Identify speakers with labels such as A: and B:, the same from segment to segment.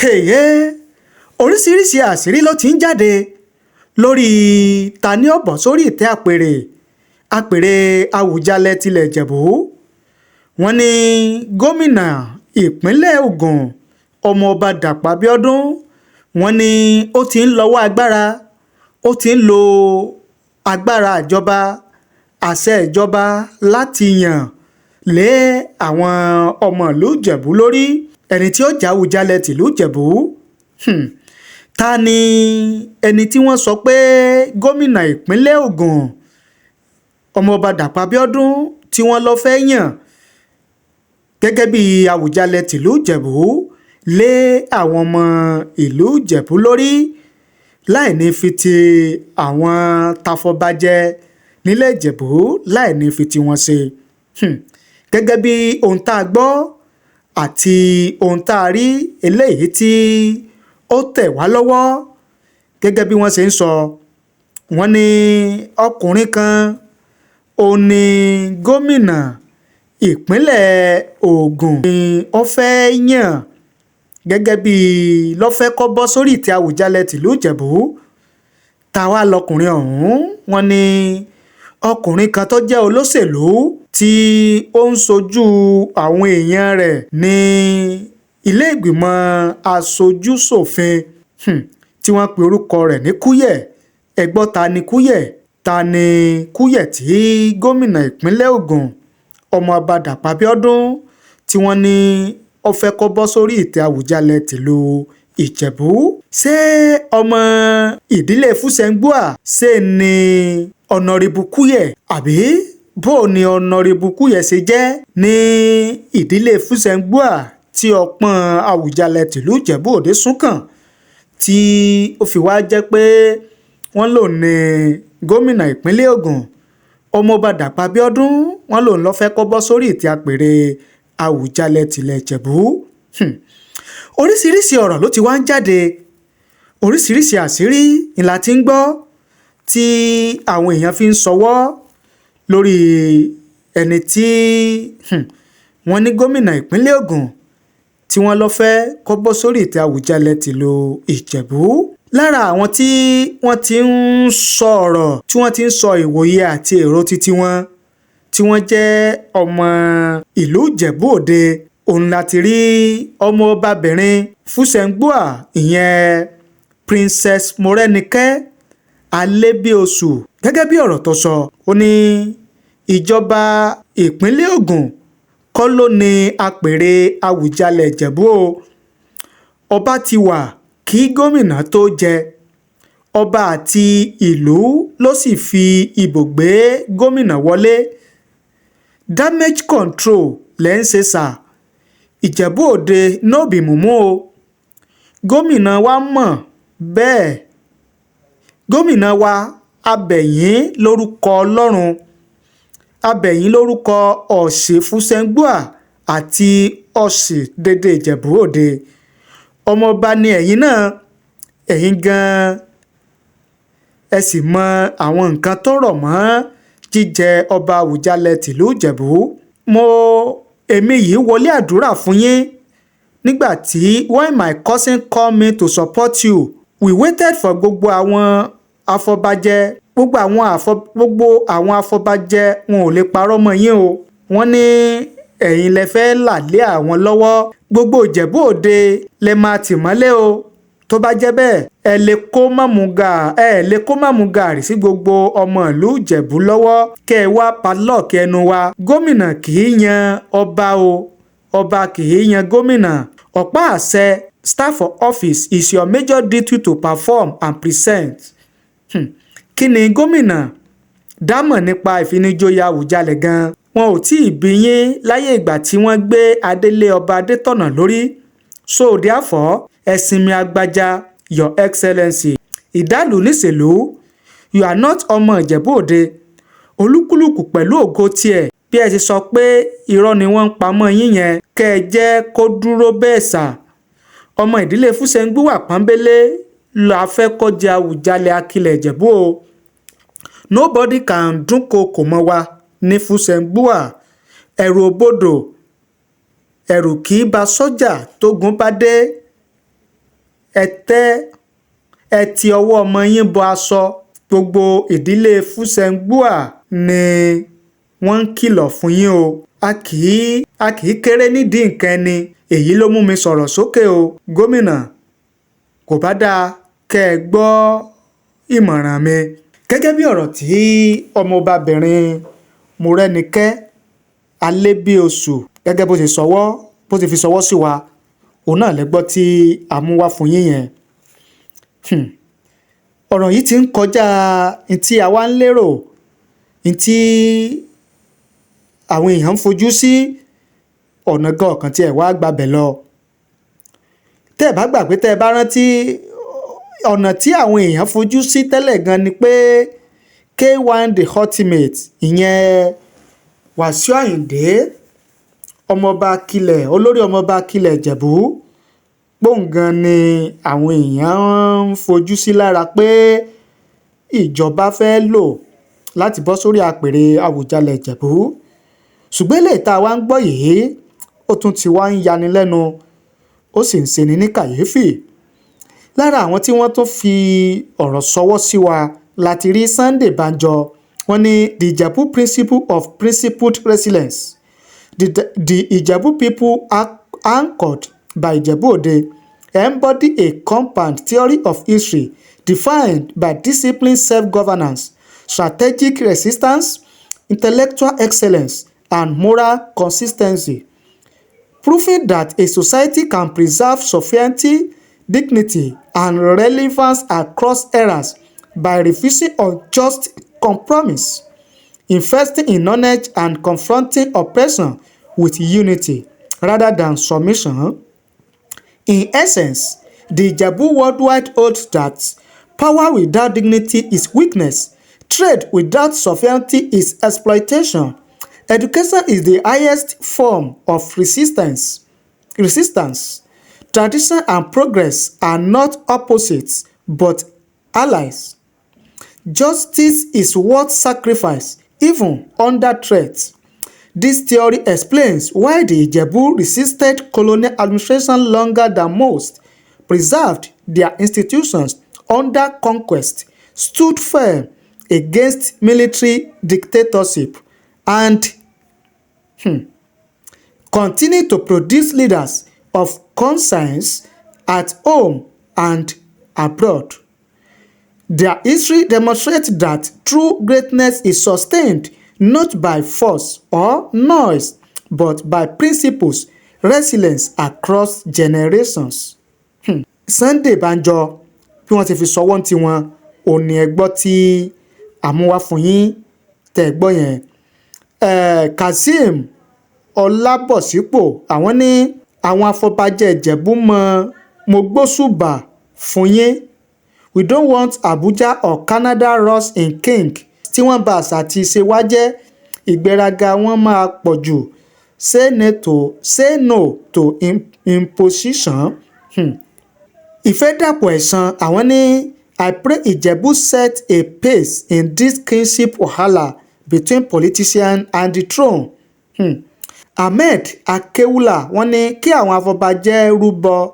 A: Èyí oríṣiríṣi àṣírí ló ti ń jáde lórí ta ni ó bọ́ sórí ìtẹ́ àpèrè Àwùjalẹ̀ tilẹ̀ Ìjẹ̀bú. Wọ́n ní gómìnà ìpínlẹ̀ Ògùn ọmọọba Dàpọ̀ Abíọ́dún, wọ́n ní ó ti ń lọ́wọ́ agbára, ó ti ń lo agbára ìjọba, àṣẹ ìjọba láti yàn lé àwọn ọmọ ìlú Ìjẹ̀bú lórí ẹni tí ó jẹ́ Àwùjalẹ̀ tìlú Ìjẹ̀bú. Ta ni ẹni tí wọ́n sọ pé gómìnà ìpínlẹ̀ Ògùn ọmọọba Dàpọ̀ Abíọ́dún tí wọ́n lọ fẹ́ yàn gẹ́gẹ́ bí Àwùjalẹ̀ tìlú Ìjẹ̀bú lé àwọn ọmọ ìlú Ìjẹ̀bú lórí láì ní fi ti àwọn tafọbajẹ nílẹ̀ Ìjẹ̀bú láì ní fi ti wọn ṣe. Gẹ́gẹ́ bí ohun tá a gbọ́ àti ohun tá a rí eléyìí tí ó tẹ̀ wá lọ́wọ́, gẹ́gẹ́ bí wọ́n ṣe ń sọ, wọ́n ní ọkùnrin kan òun ni gómìnà ìpínlẹ̀ Ògùn ni ó fẹ́ yàn gẹ́gẹ́ bí lọ́fẹ́ kọ́ bọ́ sórí ìtẹ́ Àwùjalẹ̀ tìlú Ìjẹ̀bú. Táwa lọkùnrin ọ̀hún, wọ́n ní ọkùnrin kan tó jẹ́ olóṣèlú tí ó ń sojú àwọn èèyàn rẹ̀ ní ilé ìgbìmọ̀ aṣojú-ṣòfin tí wọ́n pe orúkọ rẹ̀ ní Kúyẹ̀. Ẹ gbọ́ ta ni Kúyẹ̀? Ta ni Kúyẹ̀ tí gómìnà ìpínlẹ̀ Ògùn ọmọọba Dàpọ̀ Abíọ́dún tí wọ́n ní ó fẹ́ kó bọ́ sórí ìtẹ́ Àwùjalẹ̀ tìlú Ìjẹ̀bú? Ṣé ọmọ ìdílé Fúsẹ̀ngbùà ṣe ni ọ̀nàrẹ́bù Kúyẹ̀, àbí bó ni ọ̀nàrẹ́bù Kúyẹ̀ ṣe jẹ́ ní ìdílé Fúsẹ̀ngbùà tí ọpọ́n Àwùjalẹ̀ tìlú Ìjẹ̀bú Òde sún kàn, tí ó fi wá jẹ́ pé wọ́n lò ní gómìnà ìpínlẹ̀ Ògùn ọmọọba Dàpọ̀ Abíọ́dún, wọ́n lòun lọ fẹ́ kó bọ́ sórí ìtẹ́ àpèrè Àwùjalẹ̀ tilẹ̀ Ìjẹ̀bú. Oríṣiríṣi ọ̀rọ̀ ló ti wá ń jáde, oríṣiríṣi àṣírí ni la ti ń gbọ́ tí àwọn èèyàn fi ń sọwọ́ lórí ẹni tí wọ́n ní gómìnà ìpínlẹ̀ Ògùn tí wọ́n lọ fẹ́ kó bọ́ sórí ìtẹ́ Àwùjalẹ̀ tìlú Ìjẹ̀bú. Lára àwọn tí wọ́n ti ń sọ ọ̀rọ̀, tí wọ́n ti ń sọ ìwòye àti èrò títí wọn, tí wọ́n jẹ́ ọmọ ìlú Ìjẹ̀bú Òde, òun láti rí ọmọọbabìnrin Fúsẹ̀ngbùà, ìyẹn Princess Mọ́rẹ́nikẹ́ Alébíoṣù. Gẹ́gẹ́ bí ọ̀rọ̀ tó sọ, ó ní ìjọba ìpínlẹ̀ Ògùn kọ́ ló ní àpèrè Àwùjalẹ̀ Ìjẹ̀bú o. Ọba ti wà kí gómìnà tó jẹ, ọba àti ìlú ló sì fi ìbò gbé gómìnà wọlé. Damage control lẹ́ ń ṣe sà, Ìjẹ̀bú Òde no be mumu o. Gómìnà wa mọ̀ bẹ́ẹ̀, gómìnà wa abẹ̀yìn lórúkọ Ọlọ́run, abẹ̀yìn lórúkọ Ọ̀ṣì Fúsẹ̀ngbùà àti Ọ̀ṣì dédé Ìjẹ̀bú Òde. Ọmọọba ni ẹ̀yin náà, ẹ̀yin gan-an ẹ sì mọ àwọn nǹkan tó rọ̀ mọ́ jíjẹ ọba Àwùjalẹ̀ tìlú Ìjẹ̀bú. Èmi yìí wọlé àdúrà fún yín nígbà tí when my cousin called me to support you, we waited for gbogbo àwọn afọbajẹ, gbogbo àwọn afọbajẹ wọn ò lè parọ́ mọ́ yín o. Wọ́n ní ẹ̀yin lẹ fẹ́ là lé àwọn lọ́wọ́, gbogbo Ìjẹ̀bú Òde lẹ máa tì mọ́lé o. Tó bá jẹ́ bẹ́ẹ̀, ẹ lè kó mọ̀mú gààrí sí gbogbo ọmọ ìlú Ìjẹ̀bú lọ́wọ́ kẹ́ ẹ wá padlock ẹnu wa. Gómìnà kì í yan ọba o, ọba kì í yan gómìnà. Ọ̀pá àṣẹ staff for office is your major duty to perform and present. Kí ni gómìnà dámọ̀ nípa ìfinijoyè Àwùjalẹ̀ gan-an? Wọn ò tí ì bí yín láyé ìgbà tí wọ́n gbé adélé ọba Adétọ̀nà lórí. So therefore, ẹ̀sìnmi agbájá, your excellency, ìdálù níṣèlú, you are not ọmọ Ìjẹ̀bú Òde. Olúkúlùkù pẹ̀lú ògo tiẹ̀, bí ẹ ti sọ pé irọ́ ni wọ́n ń pamọ́ yín yẹn, kẹ́ ẹ jẹ́ kó dúró bẹ́ẹ̀ sà. Ọmọ ìdílé Fúsẹ̀ngbùà pọ́nbélé la fẹ́ kó jẹ Àwùjalẹ̀ akilẹ̀ Ìjẹ̀bú o. Nobody can dúnkokò mọ́ wa ní Fúsẹ̀ngbùà. Ẹ̀rù òbodò, ẹ̀rù kì í ba sọ́jà tógun bá dé. ẹ ti ọwọ́ ọmọ yín bọ aṣọ. Gbogbo ìdílé Fúsẹ̀ngbùà ni wọ́n ń kìlọ̀ fún yín o. A kì í kéré nídìí nǹkan ẹni. Èyí ló mú mi sọ̀rọ̀ sókè o. Gómìnà, kò bá dáa kẹ́ ẹ gbọ́ ìmọ̀ràn mi. Gẹ́gẹ́ bí ọ̀rọ̀ tí ọmọọbabìnrin Mọ́rẹ́nikẹ́ Alébíoṣù gẹ́gẹ́ bó ti fi ṣọwọ́ sí wa, òun náà lẹ gbọ́ tí a mú wá fún yín yẹn. Ọ̀rọ̀ yìí ti ń kọjá ntí àwa ń lérò, ntí àwọn èèyàn ń fojú sí, ọ̀nà gan ọ̀kan tí ẹ̀ wá gbabẹ̀ lọ. Tẹ́ ẹ bá gbàgbé, tẹ́ ẹ bá rántí, ọ̀nà tí àwọn èèyàn fojú sí tẹ́lẹ̀ gan ni pé K1 the ultimate, ìyẹn Wàsíù Àyìndé olórí ọmọọba Akilẹ̀ Ìjẹ̀bú, gbóǹgan ni àwọn èèyàn ń fojú sí lára pé ìjọba fẹ́ lò láti bọ́ sórí àpèrè Àwùjalẹ̀ Ìjẹ̀bú. Ṣùgbọ́n eléyìí tá a wá ń gbọ́ yìí, ó tún ti wá ń yani lẹ́nu, ó sì ń ṣeni ní kàyéfì. Lára àwọn tí wọ́n tún fi ọ̀rọ̀ ṣọwọ́ sí wa láti rí Sunday Banjo. Wọ́n ní the Ìjẹ̀bú principle of principled resilience. The Ìjẹ̀bú people anchored by Ìjẹ̀bú Òde embody a compound theory of history defined by disciplined self-governance, strategic resistance, intellectual excellence, and moral consistency, proving that a society can preserve sovereignty, dignity, and relevance across eras by refusing unjust compromise, investing in knowledge, and confronting oppression with unity rather than submission. In essence, the Ìjẹ̀bú worldwide holds that power without dignity is weakness, trade without sovereignty is exploitation, education is the highest form of resistance. Tradition and progress are not opposites but allies. Justice is worth sacrifice even under threat. This theory explains why the Ìjẹ̀bú resisted colonial administration longer than most, preserved their institutions under conquest, stood firm against military dictatorship, and continued to produce leaders of conscience at home and abroad. Their history demonstrates that true greatness is sustained not by force or noise, but by principles, resilience across generations. Sunday Banjo, bí wọ́n ti fi sọwọ́ ti wọn, òní ẹgbọ́ tí àmúwá fún yín tẹ̀ gbọ́ yẹn. Kazeem Ọlábọ̀sípò, àwọn ní àwọn afọbajẹ Ìjẹ̀bú mo gbóṣùbà fún yín. We don't want Abuja or Canada Ross in King. Tí wọ́n bá àṣà àti ìṣe wa jẹ́, ìgbéraga wọn máa pọ̀ jù. Say no to imposition. Ìfẹ́dàpọ̀ ẹ̀san, àwọn ní I pray Ìjẹ̀bú set a pace in this kinship wahala between politician and the throne. Ahmed Akewula, wọ́n ní kí àwọn afọbajẹ rúbọ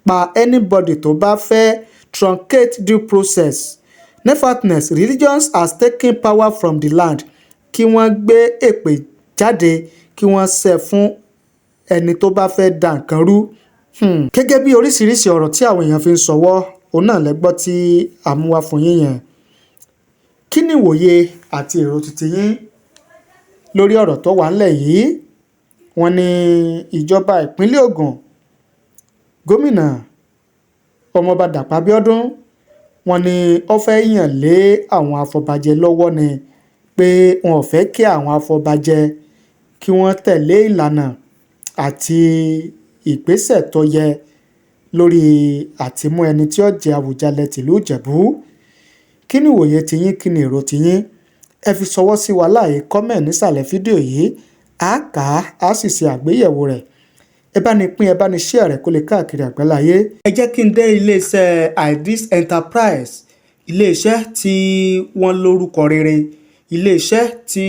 A: pa anybody tó bá fẹ́ truncate due process. Nevertheless, religions has taken power from the land. Kí wọ́n gbé èpè jáde, kí wọ́n ṣẹ́ fún ẹni tó bá fẹ́ dà nǹkan rú. Gẹ́gẹ́ bí oríṣiríṣi ọ̀rọ̀ tí àwọn èèyàn fi ń sọwọ́, òun náà lẹ́gbọ́ tí àmúwá fún yín yẹn. Kí ni ìwòye àti èrò titi yín lórí ọ̀rọ̀ tó wà ńlẹ̀ yìí? Wọ́n ní ìjọba ìpínlẹ̀ Ògùn, gómìnà ọmọọba Dàpọ̀ Abíọ́dún, wọ́n ní ó fẹ́ yàn lé àwọn afọbajẹ lọ́wọ́ ni pé wọn ò fẹ́ kí àwọn afọbajẹ kí wọ́n tẹ̀lé ìlànà àti ìgbésẹ̀ tó yẹ lórí àtimú ẹni tí ó jẹ Àwùjalẹ̀ tìlú Ìjẹ̀bú. Kí ni ìwòye tiyín, kí ni èrò tiyín? Ẹ fi ṣọwọ́ sí wa láàyè comment nísàlẹ̀ fídíò yìí, a kà á sì ṣe àgbéyẹ̀wò rẹ̀. Ẹ bá ní pín, ẹ bá ní share rẹ̀ kó lè káàkiri àgbáláyé. Ẹ jẹ́ kí n dé iléeṣẹ́ Ideas Enterprise, iléeṣẹ́ tí wọ́n lórúkọ rere, iléeṣẹ́ tí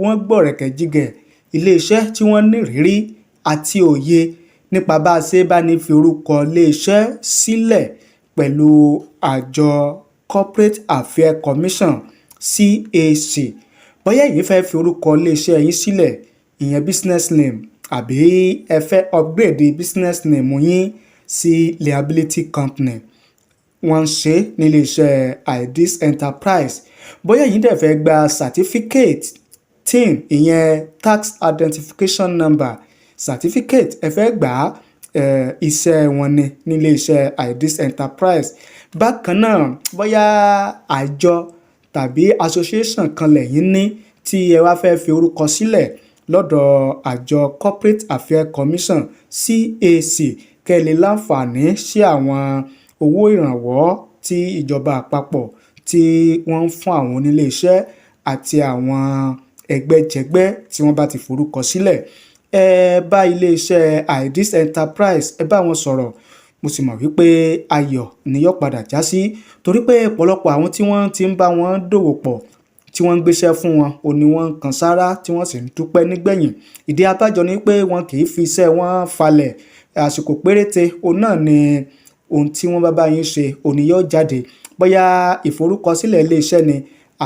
A: wọ́n gbọ̀rẹ̀kẹ̀ jígẹ̀, iléeṣẹ́ tí wọ́n ní ìrírí àti òye nípa bá a ṣe bá ní fi orúkọ iléeṣẹ́ sílẹ̀ pẹ̀lú àjọ Corporate Affairs Commission CAC. Bóyá ẹ̀yin fẹ́ fi orúkọ iléeṣẹ́ yín sílẹ̀, ìyẹn business name, àbí ẹ fẹ́ upgrade business name yín sí liability company, wọ́n ń ṣe nílé iṣẹ́ IDEAS Enterprise. Bóyá ẹ̀yin dẹ̀ fẹ́ gba certificate TIN, ìyẹn tax identification number certificate, ẹ fẹ́ gbà á, iṣẹ́ wọn ni nílé iṣẹ́ IDEAS Enterprise. Bákan náà, bóyá àjọ tàbí association kan lẹ́yìn ní tí ẹ wá fẹ́ fi orúkọ sílẹ̀ lọ́dọ̀ àjọ Corporate Affairs Commission CAC, kẹ́ lè láǹfààní sí àwọn owó ìrànwọ́ tí ìjọba àpapọ̀ tí wọ́n ń fún àwọn onílé iṣẹ́ àti àwọn ẹgbẹ́jẹgbẹ́ tí wọ́n bá ti forúkọ sílẹ̀. Ẹ bá ilé iṣẹ́ IDEAS Enterprise, ẹ bá wọn sọ̀rọ̀. Mo sì mọ̀ wípé ayọ̀ ni yóò padà já sí, torí pé ọ̀pọ̀lọpọ̀ àwọn tí wọ́n ti ń bá wọn dòwò pọ̀ tí wọ́n ń gbéṣẹ́ fún wọn ò ní wọ́n kan sára tí wọ́n sì ń dúpẹ́ nígbẹ̀yìn. Ìdí abájọ ni pé wọn kì í fi iṣẹ́ wọn falẹ̀. Àsìkò péréte òun náà ni ohun tí wọ́n bá yín ṣe òní yóò jáde. Bóyá ìforúkọsílẹ̀ ilé iṣẹ́ ni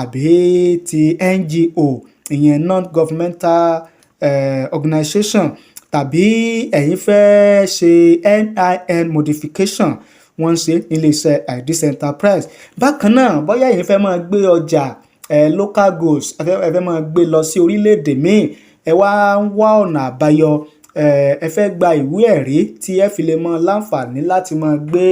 A: àbí ti NGO, ìyẹn non-governmental organization, tàbí ẹ̀yin fẹ́ ṣe NIN modification, wọ́n ń ṣe nílé iṣẹ́ IDEAS Enterprise. Bákan náà, bóyá ẹ̀yin fẹ́ máa gbé ọjà local goods, ẹ fẹ́ máa gbé lọ sí orílẹ̀-èdè míì, ẹ wá ń wá ọ̀nà àbáyọ, ẹ fẹ́ gba ìwé ẹ̀rí tí ẹ fi lè mọ láǹfààní láti máa gbé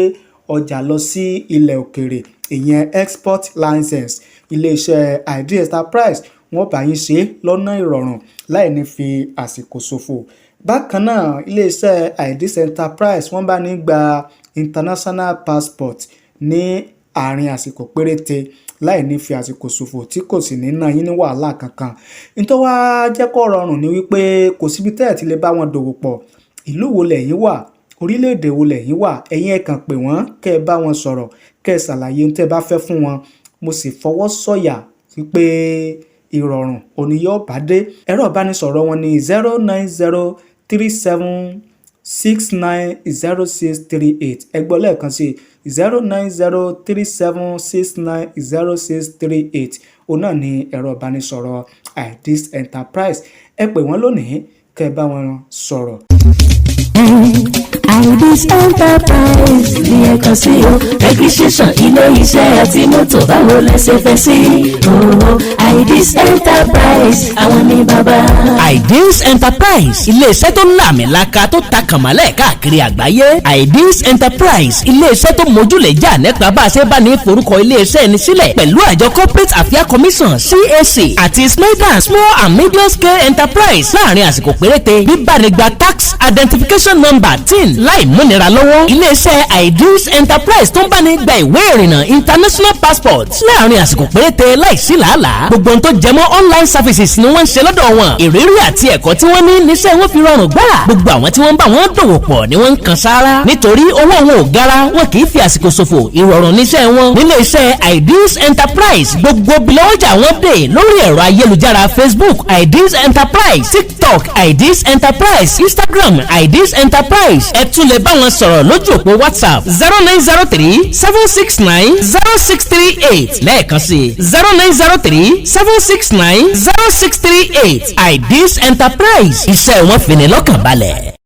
A: ọjà lọ sí ilẹ̀ òkèrè, ìyẹn export license, ilé iṣẹ́ IDEAS Enterprise wọ́n bá yín ṣe lọ́nà ìrọ̀rùn láì ní fi àsìkò ṣòfò. Bákan náà, ilé iṣẹ́ IDEAS Enterprise wọ́n bá ní gba international passport ní àárín àsìkò péréte láì ní fi àsìkò ṣòfò tí kò sì ní ná yín ní wàhálà kankan. Nítorí wá jẹ́ kó rọrùn ni wípé kò síbi tẹ́ẹ̀ tí lè bá wọn dòwò pọ̀. Ìlú wo lẹ̀yin wà, orílẹ̀-èdè wo lẹ̀yin wà, ẹ̀yin ẹ kàn pè wọ́n, kẹ́ ẹ bá wọn sọ̀rọ̀, kẹ́ ẹ ṣàlàyé ohun tẹ́ ẹ bá fẹ́ fún wọn. Mo sì fọwọ́ sọ̀yà wípé ìrọ̀rùn òní yóò bá dé. Ẹ̀rọ ìbánisọ̀rọ̀ wọn ni 09037690638. Ẹ gbọ́ lẹ́ẹ̀kan sí 09037690638. Òun náà ni ẹ̀rọ ìbánisọ̀rọ̀ IDEAS Enterprise. Ẹ pè wọ́n lónìí kẹ́ ẹ bá wọn sọ̀rọ̀.
B: IDEAS Enterprise ní ẹ̀kan sí o, registration ilé iṣẹ́ àti mọ́tò báwo lẹ ṣe fẹ́ sí. IDEAS Enterprise àwọn ní bàbá.
C: IDEAS Enterprise ilé iṣẹ́ tó láàmìlaka tó ta kànmọ́lẹ̀ káàkiri àgbáyé. IDEAS Enterprise ilé iṣẹ́ tó mójúlẹ̀jà nípa bá a ṣe bá ní forúkọ ilé iṣẹ́ ẹni sílẹ̀ pẹ̀lú àjọ Corporate Affairs Commission CAC àti Small and Medium Scale Enterprise láàrin àsìkò péréte bíbánigba tax identification number TIN láì múnira lọ́wọ́. iléeṣẹ́ IDEAS Enterprise tó ń bá ní gba ìwé ìrìnnà international passport láàrin àsìkò péréte láìsí làálàá. gbogbo ohun tó jẹmọ́ online services ni wọ́n ń ṣe lọ́dọ̀ wọn. ìrírí àti ẹ̀kọ́ tí wọ́n ní níṣẹ́ wọn fi rọrùn gbà. gbogbo àwọn tí wọ́n bá wọn dòwò pọ̀ ni wọ́n ń kan sára. nítorí owó wọn ò gara, wọn kì í fi àsìkò ṣòfò. ìrọ̀rùn níṣẹ́ wọn. níléeṣẹ́ IDEAS Enterprise gbogbo bilọ́jà wọn dé lórí ẹ̀rọ ayélujára Facebook IDEAS Enterprise, TikTok IDEAS Enterprise, Instagram IDEAS Enterprise. ẹ tún lè bá wọn sọ̀rọ̀ lójú òpó WhatsApp 0903-769-0638 lẹ́ẹ̀kan sí 0903-769-0638. IDEAS Enterprise iṣẹ́ wọn fi ní lọ́kàn balẹ̀.